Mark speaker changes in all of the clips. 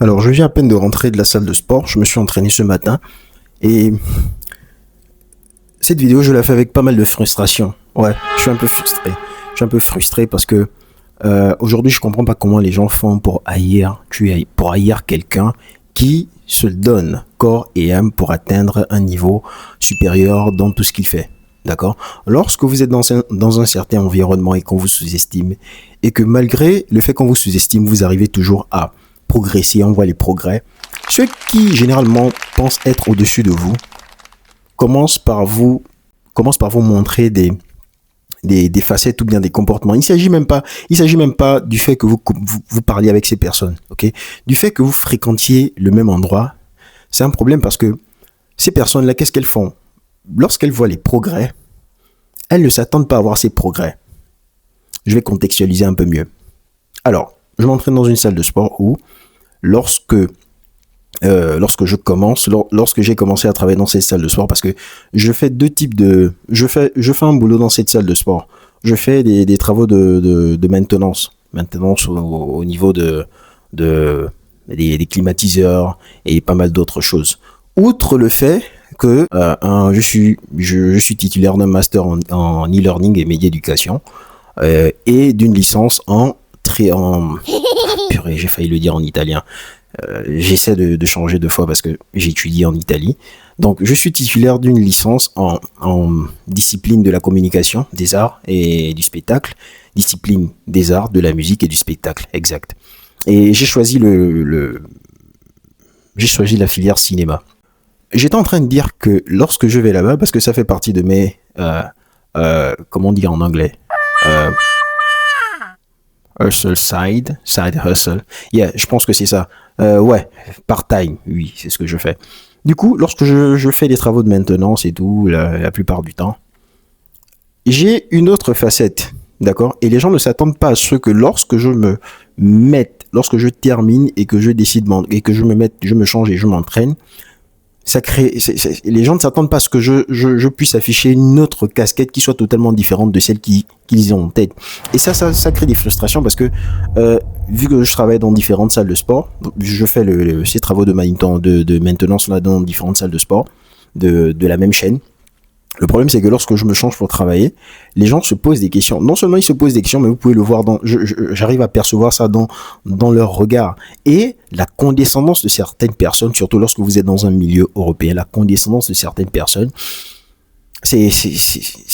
Speaker 1: Alors, je viens à peine de rentrer de la salle de sport. Je me suis entraîné ce matin. Et cette vidéo, je la fais avec pas mal de frustration. Ouais, je suis un peu frustré. Je suis un peu frustré parce que aujourd'hui, je comprends pas comment les gens font pour haïr quelqu'un qui se donne corps et âme pour atteindre un niveau supérieur dans tout ce qu'il fait. D'accord? Lorsque vous êtes dans un certain environnement et qu'on vous sous-estime, et que malgré le fait qu'on vous sous-estime, vous arrivez toujours à progresser, on voit les progrès. Ceux qui généralement pensent être au-dessus de vous commencent par vous montrer des facettes ou bien des comportements. Il s'agit même pas du fait que vous parliez avec ces personnes, ok? Du fait que vous fréquentiez le même endroit, c'est un problème parce que ces personnes-là, qu'est-ce qu'elles font? Lorsqu'elles voient les progrès, elles ne s'attendent pas à voir ces progrès. Je vais contextualiser un peu mieux. Alors, je m'entraîne dans une salle de sport où, lorsque j'ai commencé à travailler dans cette salle de sport, parce que je fais je fais un boulot dans cette salle de sport. Je fais des travaux de maintenance au niveau des climatiseurs et pas mal d'autres choses. Outre le fait que je suis titulaire d'un master en e-learning et média éducation et d'une licence purée, j'ai failli le dire en italien. J'essaie de changer deux fois parce que j'ai étudié en Italie. Donc, je suis titulaire d'une licence en discipline de la communication, des arts et du spectacle, discipline des arts, de la musique et du spectacle, exact. Et j'ai choisi la filière cinéma. J'étais en train de dire que lorsque je vais là-bas, parce que ça fait partie de mes, comment dire en anglais, side hustle. Yeah, je pense que c'est ça. Ouais, part-time, oui, c'est ce que je fais. Du coup, lorsque je fais des travaux de maintenance et tout, la plupart du temps, j'ai une autre facette, d'accord? Et les gens ne s'attendent pas à ce que lorsque lorsque je termine et que je décide, et que je me change et je m'entraîne, les gens ne s'attendent pas à ce que je puisse afficher une autre casquette qui soit totalement différente de celle qu'ils ont en tête. Et ça crée des frustrations parce que, vu que je travaille dans différentes salles de sport, je fais ces travaux de maintenance là dans différentes salles de sport de la même chaîne. Le problème, c'est que lorsque je me change pour travailler, les gens se posent des questions. Non seulement ils se posent des questions, mais vous pouvez le voir j'arrive à percevoir ça dans leur regard. Et la condescendance de certaines personnes, surtout lorsque vous êtes dans un milieu européen, la condescendance de certaines personnes, c'est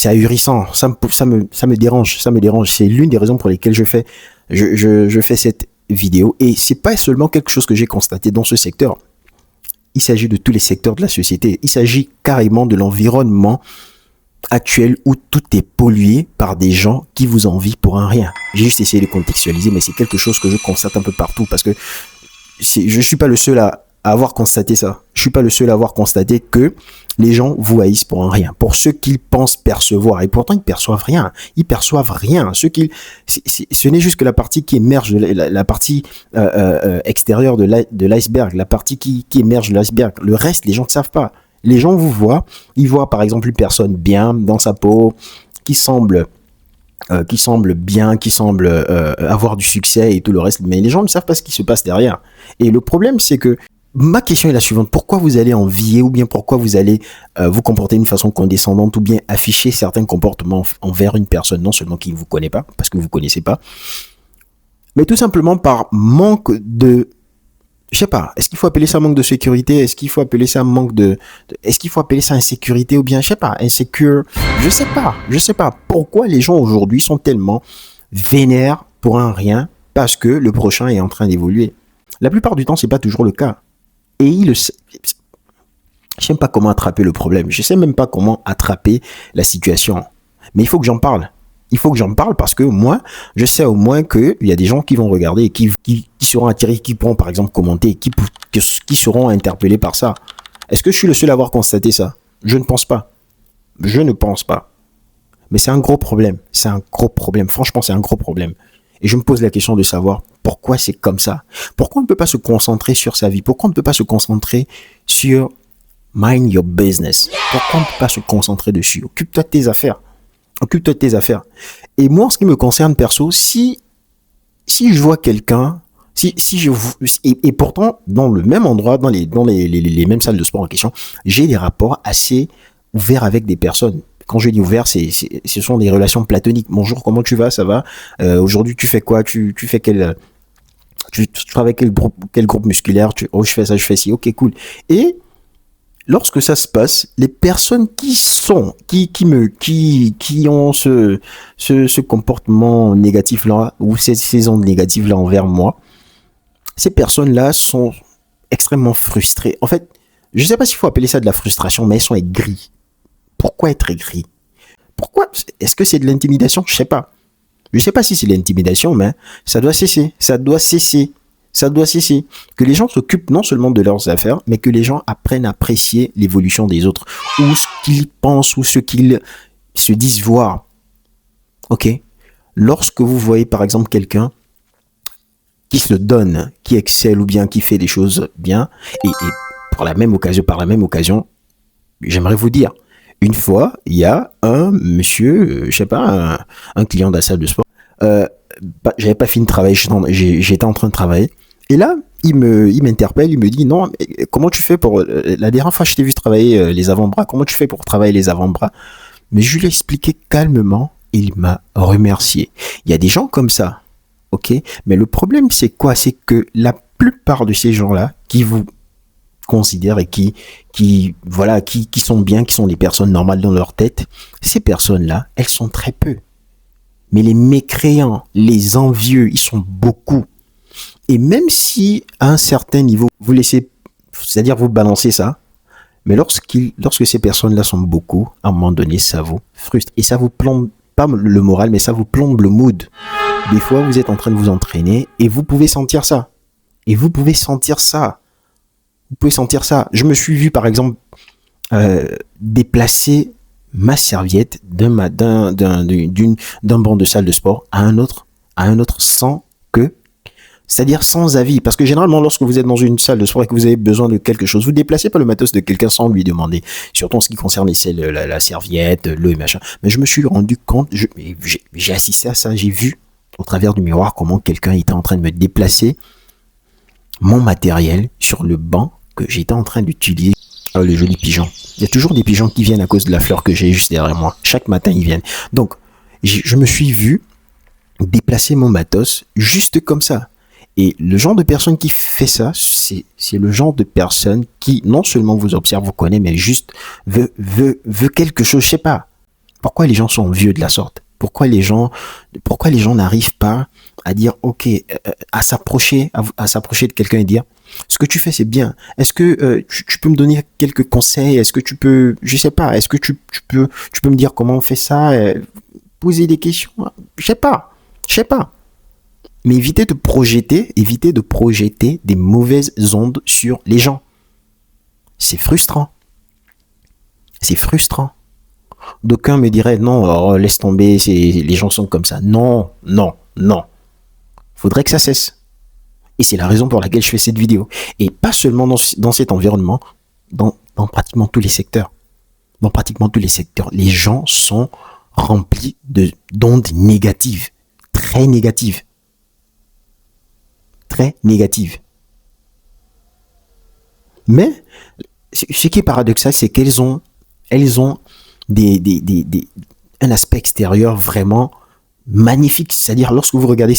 Speaker 1: ahurissant. Ça me dérange. C'est l'une des raisons pour lesquelles je fais cette vidéo. Et c'est pas seulement quelque chose que j'ai constaté dans ce secteur. Il s'agit de tous les secteurs de la société. Il s'agit carrément de l'environnement actuel où tout est pollué par des gens qui vous envient pour un rien. J'ai juste essayé de contextualiser, mais c'est quelque chose que je constate un peu partout parce que je suis pas le seul à avoir constaté ça. Je suis pas le seul à avoir constaté que les gens vous haïssent pour un rien, pour ce qu'ils pensent percevoir. Et pourtant, ils perçoivent rien. Ils perçoivent rien. Ce n'est juste que la partie qui émerge, la partie extérieure de l'iceberg, la partie qui émerge de l'iceberg. Le reste, les gens ne savent pas. Les gens vous voient. Ils voient, par exemple, une personne bien dans sa peau, qui semble bien, qui semble avoir du succès et tout le reste. Mais les gens ne savent pas ce qui se passe derrière. Et le problème, c'est que ma question est la suivante. Pourquoi vous allez envier ou bien pourquoi vous allez vous comporter d'une façon condescendante ou bien afficher certains comportements envers une personne, non seulement qui ne vous connaît pas, parce que vous ne connaissez pas, mais tout simplement par manque de... Je sais pas, est-ce qu'il faut appeler ça manque de sécurité? Est-ce qu'il faut appeler ça est-ce qu'il faut appeler ça insécurité ou bien, je sais pas, insécure? Je sais pas. Pourquoi les gens aujourd'hui sont tellement vénères pour un rien parce que le prochain est en train d'évoluer? La plupart du temps, c'est pas toujours le cas. Et je sais pas comment attraper le problème. Je sais même pas comment attraper la situation. Mais il faut que j'en parle. Il faut que j'en parle parce que moi, je sais au moins qu'il y a des gens qui vont regarder et qui seront attirés, qui pourront par exemple commenter, qui seront interpellés par ça. Est-ce que je suis le seul à avoir constaté ça? Je ne pense pas. Mais c'est un gros problème. Franchement, c'est un gros problème. Et je me pose la question de savoir pourquoi c'est comme ça. Pourquoi on ne peut pas se concentrer sur sa vie? Pourquoi on ne peut pas se concentrer sur mind your business? Pourquoi on ne peut pas se concentrer dessus? Occupe-toi de tes affaires. Et moi, en ce qui me concerne perso, si je vois quelqu'un Si je vous, et pourtant, dans le même endroit, dans les mêmes salles de sport en question, j'ai des rapports assez ouverts avec des personnes. Quand je dis ouvert, ce sont des relations platoniques. Bonjour, comment tu vas? Ça va? Aujourd'hui, tu fais quoi? Tu fais tu travailles quel groupe musculaire? Oh, je fais ça, je fais ci. Ok, cool. Et lorsque ça se passe, les personnes qui ont ce comportement négatif là, ou ces ondes négatives là envers moi, ces personnes là sont extrêmement frustrées. En fait, je sais pas s'il faut appeler ça de la frustration, mais elles sont aigries. Pourquoi être aigries? Pourquoi? Est-ce que c'est de l'intimidation? Je sais pas. Je sais pas si c'est de l'intimidation, mais ça doit cesser. Ça doit cesser. Ça doit cesser. Que les gens s'occupent non seulement de leurs affaires, mais que les gens apprennent à apprécier l'évolution des autres, ou ce qu'ils pensent, ou ce qu'ils se disent voir. Ok? Lorsque vous voyez par exemple quelqu'un qui se donne, qui excelle ou bien qui fait des choses bien, et par la même occasion, j'aimerais vous dire, une fois, il y a un monsieur, je sais pas, un client de la salle de sport, j'avais pas fini de travailler, j'étais en train de travailler, et là, il m'interpelle, il me dit, non, mais comment tu fais pour, la dernière fois je t'ai vu travailler les avant-bras, comment tu fais pour travailler les avant-bras? Mais je lui ai expliqué calmement, et il m'a remercié. Il y a des gens comme ça, ok? Mais le problème, c'est quoi? C'est que la plupart de ces gens-là, qui vous considèrent et qui sont bien, qui sont des personnes normales dans leur tête, ces personnes-là, elles sont très peu. Mais les mécréants, les envieux, ils sont beaucoup. Et même si, à un certain niveau, vous laissez, c'est-à-dire vous balancez ça, mais lorsque ces personnes-là sont beaucoup, à un moment donné, ça vous frustre. Et ça vous plombe, pas le moral, mais ça vous plombe le mood. Des fois, vous êtes en train de vous entraîner et vous pouvez sentir ça. Et vous pouvez sentir ça. Vous pouvez sentir ça. Je me suis vu, par exemple, déplacer ma serviette d'un banc de salle de sport à un autre c'est-à-dire sans avis. Parce que généralement, lorsque vous êtes dans une salle de sport et que vous avez besoin de quelque chose, vous déplacez pas le matos de quelqu'un sans lui demander. Surtout en ce qui concerne la serviette, l'eau et machin. Mais je me suis rendu compte, j'ai assisté à ça, j'ai vu au travers du miroir comment quelqu'un était en train de me déplacer mon matériel sur le banc que j'étais en train d'utiliser. Oh, les jolis pigeons. Il y a toujours des pigeons qui viennent à cause de la fleur que j'ai juste derrière moi. Chaque matin, ils viennent. Donc, je me suis vu déplacer mon matos juste comme ça. Et le genre de personne qui fait ça, c'est le genre de personne qui non seulement vous observe, vous connaît, mais juste veut quelque chose. Je sais pas. Pourquoi les gens sont vieux de la sorte? Pourquoi les gens n'arrivent pas à dire ok, à s'approcher de quelqu'un et dire ce que tu fais c'est bien. Est-ce que tu peux me donner quelques conseils? Est-ce que tu peux, je sais pas, est-ce que tu peux me dire comment on fait ça? Poser des questions. Je sais pas. Mais évitez de projeter des mauvaises ondes sur les gens. C'est frustrant. D'aucuns me diraient non, oh, laisse tomber, les gens sont comme ça. Non. Faudrait que ça cesse. Et c'est la raison pour laquelle je fais cette vidéo. Et pas seulement dans cet environnement, dans pratiquement tous les secteurs. Les gens sont remplis d'ondes négatives. Très négatives. Mais ce qui est paradoxal, c'est qu'elles ont un aspect extérieur vraiment magnifique. C'est-à-dire, lorsque vous regardez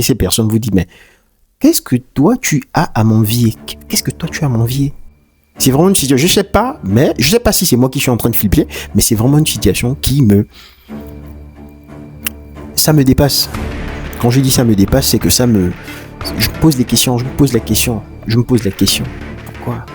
Speaker 1: ces personnes, vous dites, mais qu'est-ce que toi tu as à m'envier? C'est vraiment une situation, je sais pas si c'est moi qui suis en train de flipper, mais c'est vraiment une situation ça me dépasse. Quand je dis ça me dépasse, c'est que je me pose la question. Pourquoi?